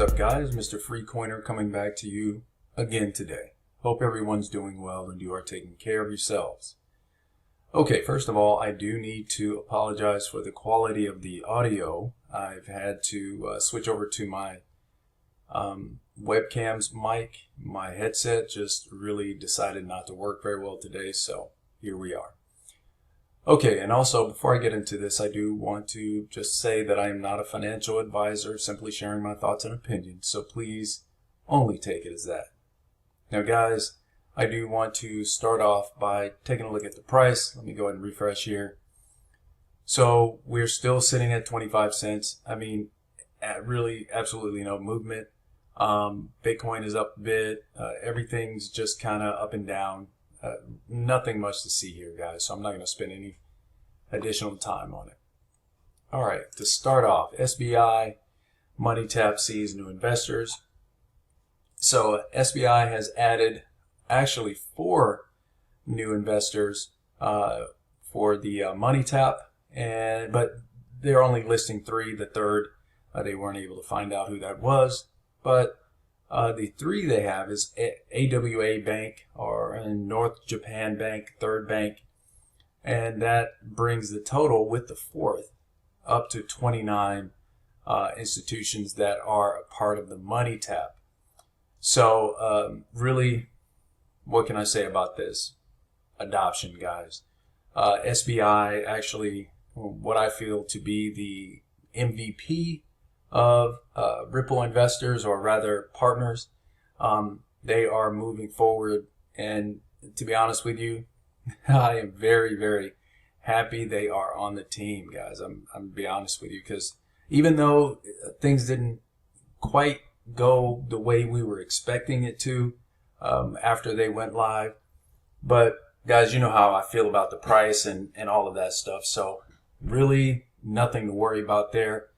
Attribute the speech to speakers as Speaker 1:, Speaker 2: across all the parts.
Speaker 1: up, guys? Mr. Free Coiner coming back to you again today. Hope everyone's doing well and you are taking care of yourselves. Okay, first of all, I do need to apologize for the quality of the audio. I've had to switch over to my webcam's mic. My headset just really decided not to work very well today, so here we are. Okay, and also before I get into this, I do want to just say that I am not a financial advisor, simply sharing my thoughts and opinions, so please only take it as that. Now guys, I do want to start off by taking a look at the price. Let me go ahead and refresh here. So we're still sitting at 25 cents. I mean, really absolutely no movement. Bitcoin is up a bit. Everything's just kind of up and down. Nothing much to see here, guys, so I'm not going to spend any additional time on it. All right, to start off, SBI Money Tap sees new investors. So SBI has added actually 4 new investors for the Money Tap, but they're only listing 3. The third, they weren't able to find out who that was, but the 3 they have is AWA Bank, or North Japan Bank, third bank, and that brings the total with the 4th up to 29 institutions that are a part of the Money Tap. So really, what can I say about this adoption, guys? SBI actually, what I feel to be the MVP of Ripple investors, or rather partners. They are moving forward, and to be honest with you, I am very, very happy they are on the team, guys. I'm gonna be honest with you, because even though things didn't quite go the way we were expecting it to after they went live, but guys, you know how I feel about the price and all of that stuff, so really nothing to worry about there.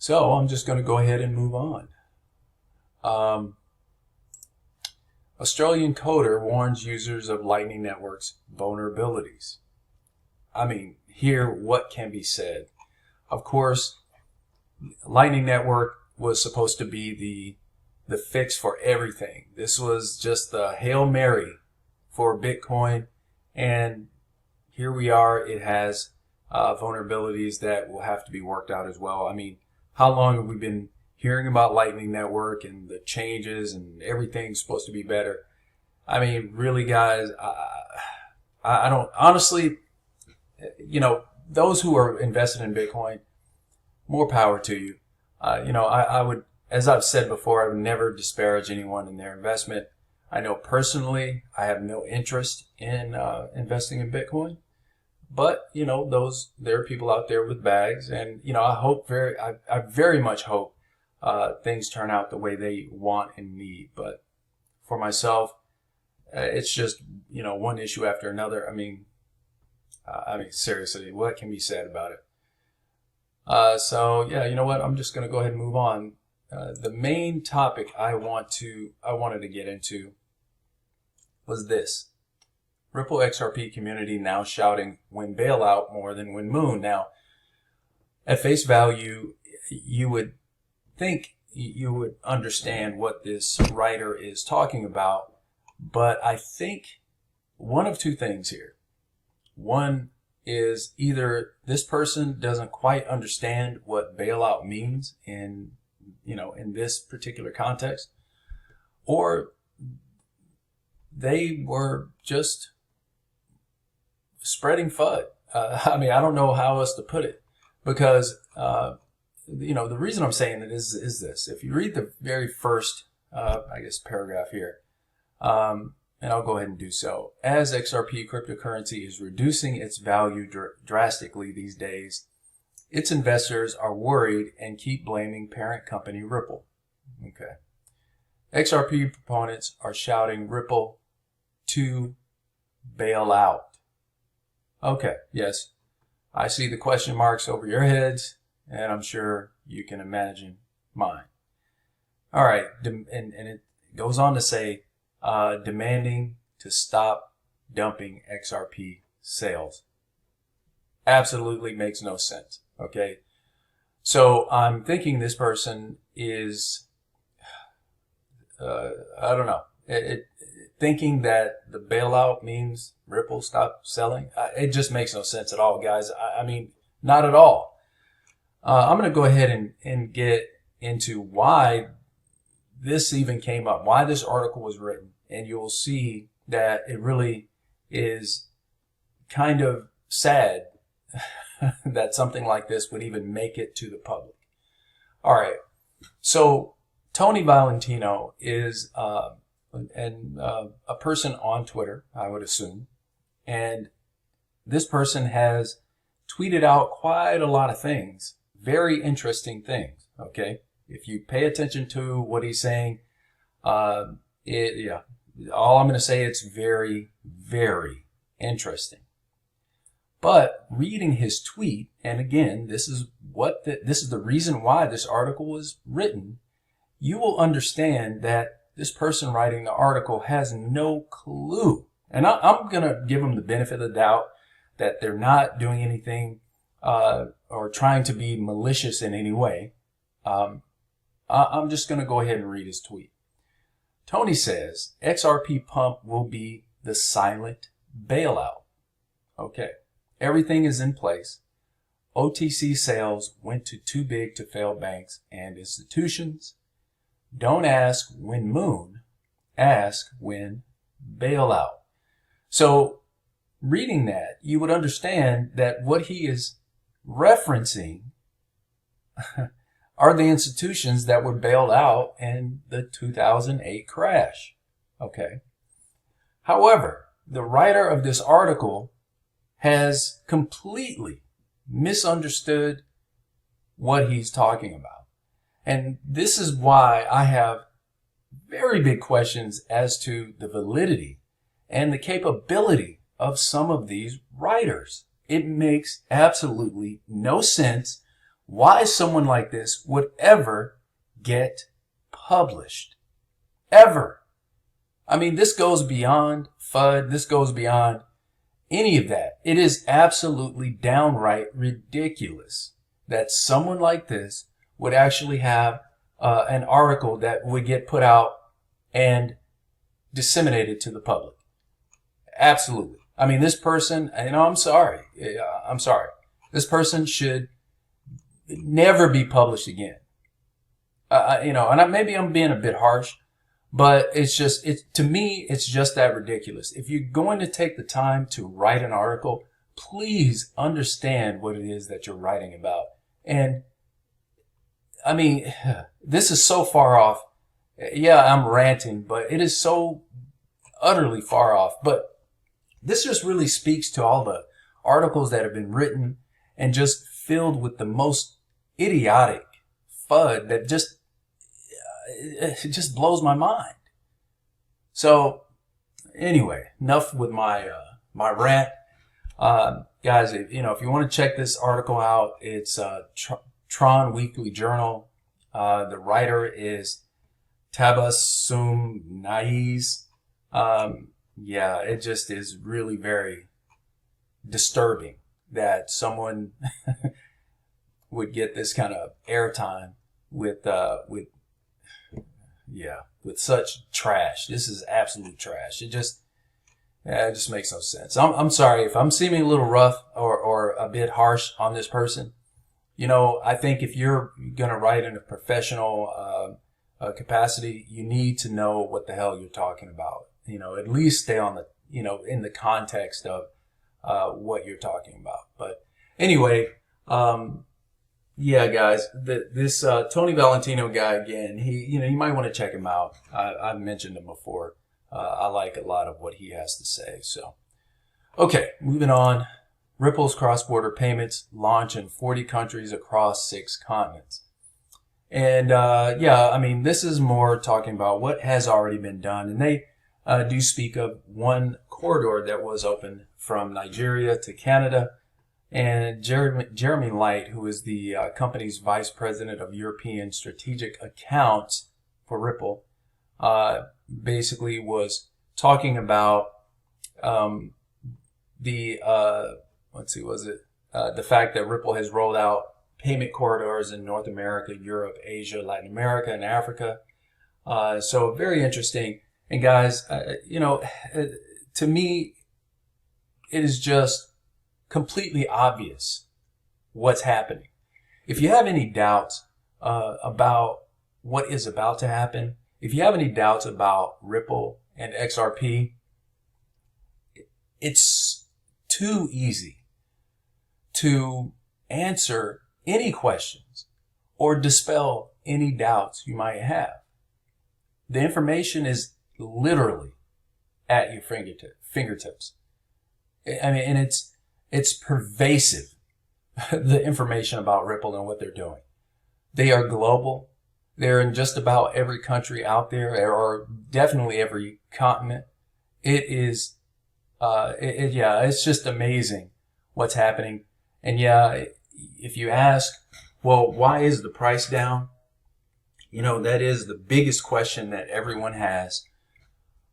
Speaker 1: So I'm just going to go ahead and move on. Australian coder warns users of Lightning Network's vulnerabilities. I mean, here, what can be said? Of course, Lightning Network was supposed to be the fix for everything. This was just the Hail Mary for Bitcoin, and here we are. It has vulnerabilities that will have to be worked out as well. I mean, how long have we been hearing about Lightning Network and the changes and everything's supposed to be better? I mean, really, guys, I don't, honestly, you know, those who are invested in Bitcoin, more power to you. You know, I would, as I've said before, I would never disparage anyone in their investment. I know personally I have no interest in investing in Bitcoin. But, you know, there are people out there with bags, and, you know, I very much hope things turn out the way they want and need. But for myself, it's just, you know, one issue after another. I mean, seriously, what can be said about it? So yeah, you know what? I'm just going to go ahead and move on. The main topic I wanted to get into was this. Ripple XRP community now shouting "Win Bailout" more than "Win Moon." Now, at face value, you would think you would understand what this writer is talking about, but I think one of 2 things here. One is either this person doesn't quite understand what bailout means in this particular context, or they were just spreading FUD. I mean, I don't know how else to put it, because you know, the reason I'm saying it is this. If you read the very first, I guess, paragraph here, and I'll go ahead and do so. As XRP cryptocurrency is reducing its value drastically these days, its investors are worried and keep blaming parent company Ripple. Okay. XRP proponents are shouting Ripple to bail out. Okay, yes, I see the question marks over your heads, and I'm sure you can imagine mine. All right, and it goes on to say, demanding to stop dumping XRP sales. Absolutely makes no sense, okay? So I'm thinking this person is I don't know. Thinking that the bailout means Ripple stopped selling, it just makes no sense at all, guys. I mean, not at all. I'm going to go ahead and get into why this even came up, why this article was written, and you'll see that it really is kind of sad that something like this would even make it to the public. All right, so Tony Valentino is a person on Twitter, I would assume, and this person has tweeted out quite a lot of things, very interesting things, okay? If you pay attention to what he's saying, all I'm going to say, it's very, very interesting. But reading his tweet, and again, this is the reason why this article was written, you will understand that this person writing the article has no clue. And I'm going to give them the benefit of the doubt that they're not doing anything or trying to be malicious in any way. I'm just going to go ahead and read his tweet. Tony says, XRP pump will be the silent bailout. Okay. Everything is in place. OTC sales went to too big to fail banks and institutions. Don't ask when moon, ask when bailout. So reading that, you would understand that what he is referencing are the institutions that were bailed out in the 2008 crash. Okay. However, the writer of this article has completely misunderstood what he's talking about. And this is why I have very big questions as to the validity and the capability of some of these writers. It makes absolutely no sense why someone like this would ever get published. Ever. I mean, this goes beyond FUD. This goes beyond any of that. It is absolutely downright ridiculous that someone like this would actually have an article that would get put out and disseminated to the public. Absolutely. I mean, this person, I'm sorry. This person should never be published again. And maybe I'm being a bit harsh, but to me, it's just that ridiculous. If you're going to take the time to write an article, please understand what it is that you're writing about. And I mean, this is so far off. Yeah, I'm ranting, but it is so utterly far off. But this just really speaks to all the articles that have been written and just filled with the most idiotic FUD that it just blows my mind. So anyway, enough with my rant. Guys, if you want to check this article out, it's Tron Weekly Journal. The writer is Tabassum Naiz. Yeah, it just is really very disturbing that someone would get this kind of airtime with such trash. This is absolute trash. It just makes no sense. I'm sorry if I'm seeming a little rough or a bit harsh on this person. I think if you're going to write in a professional capacity, you need to know what the hell you're talking about. At least stay on the, in the context of what you're talking about. But anyway, yeah, guys, this Tony Valentino guy again, you might want to check him out. I've mentioned him before. I like a lot of what he has to say. So, okay, moving on. Ripple's cross-border payments launch in 40 countries across 6 continents. And yeah, I mean, this is more talking about what has already been done. And they do speak of one corridor that was opened from Nigeria to Canada. And Jeremy Light, who is the company's vice president of European strategic accounts for Ripple, basically was talking about the fact that Ripple has rolled out payment corridors in North America, Europe, Asia, Latin America, and Africa. So very interesting. And guys, to me, it is just completely obvious what's happening. If you have any doubts about what is about to happen, if you have any doubts about Ripple and XRP, it's too easy to answer any questions or dispel any doubts you might have. The information is literally at your fingertips. I mean, and it's pervasive, the information about Ripple and what they're doing. They are global. They're in just about every country out there, or definitely every continent. It is, it's just amazing what's happening. And yeah, if you ask, well, why is the price down? That is the biggest question that everyone has.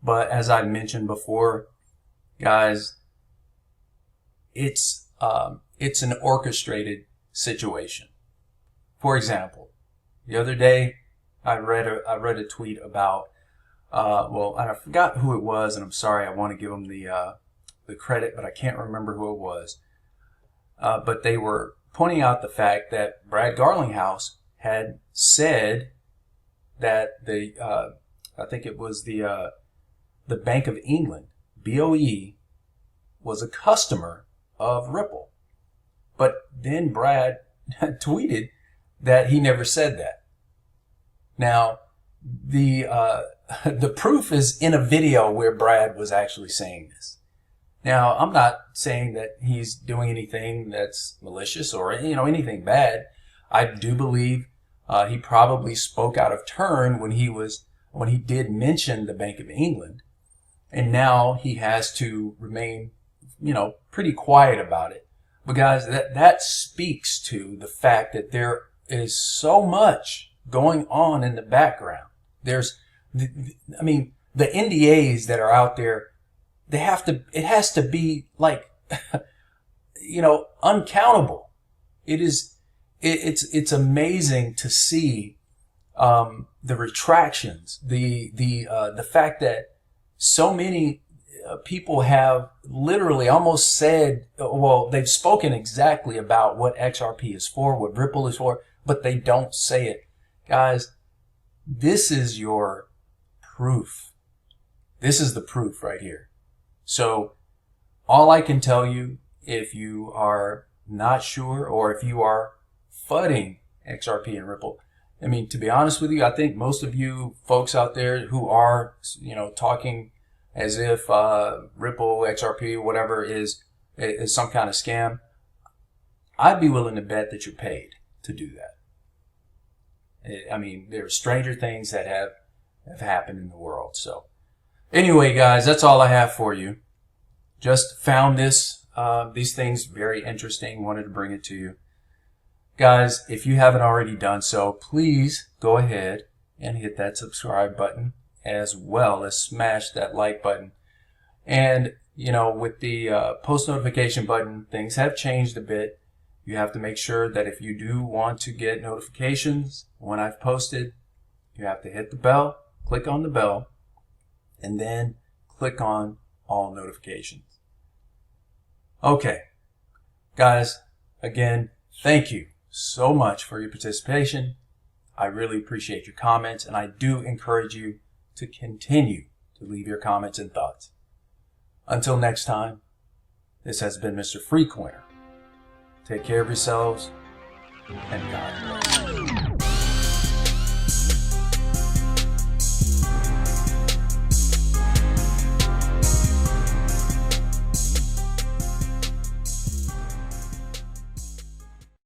Speaker 1: But as I mentioned before, guys, it's an orchestrated situation. For example, the other day I read a tweet about I forgot who it was, and I'm sorry, I want to give them the credit, but I can't remember who it was. But they were pointing out the fact that Brad Garlinghouse had said that I think it was the Bank of England, BOE, was a customer of Ripple. But then Brad tweeted that he never said that. Now, the proof is in a video where Brad was actually saying this. Now, I'm not saying that he's doing anything that's malicious or anything bad. I do believe he probably spoke out of turn when he did mention the Bank of England, and now he has to remain pretty quiet about it. But guys, that speaks to the fact that there is so much going on in the background. There's, the NDAs that are out there, it has to be like, uncountable. It's amazing to see, the retractions, the fact that so many people have literally almost said, well, they've spoken exactly about what XRP is for, what Ripple is for, but they don't say it. Guys, this is your proof. This is the proof right here. So all I can tell you, if you are not sure or if you are fudding XRP and Ripple, to be honest with you, I think most of you folks out there who are, talking as if Ripple, XRP, whatever is some kind of scam, I'd be willing to bet that you're paid to do that. There are stranger things that have happened in the world. So anyway, guys, that's all I have for you. Just found these things very interesting. Wanted to bring it to you. Guys, if you haven't already done so, please go ahead and hit that subscribe button, as well as smash that like button. And, with the post notification button, things have changed a bit. You have to make sure that if you do want to get notifications when I've posted, you have to hit the bell, click on the bell, and then click on all notifications. Okay, guys, again, thank you so much for your participation. I really appreciate your comments, and I do encourage you to continue to leave your comments and thoughts. Until next time, this has been Mr. Freecoiner. Take care of yourselves, and God bless.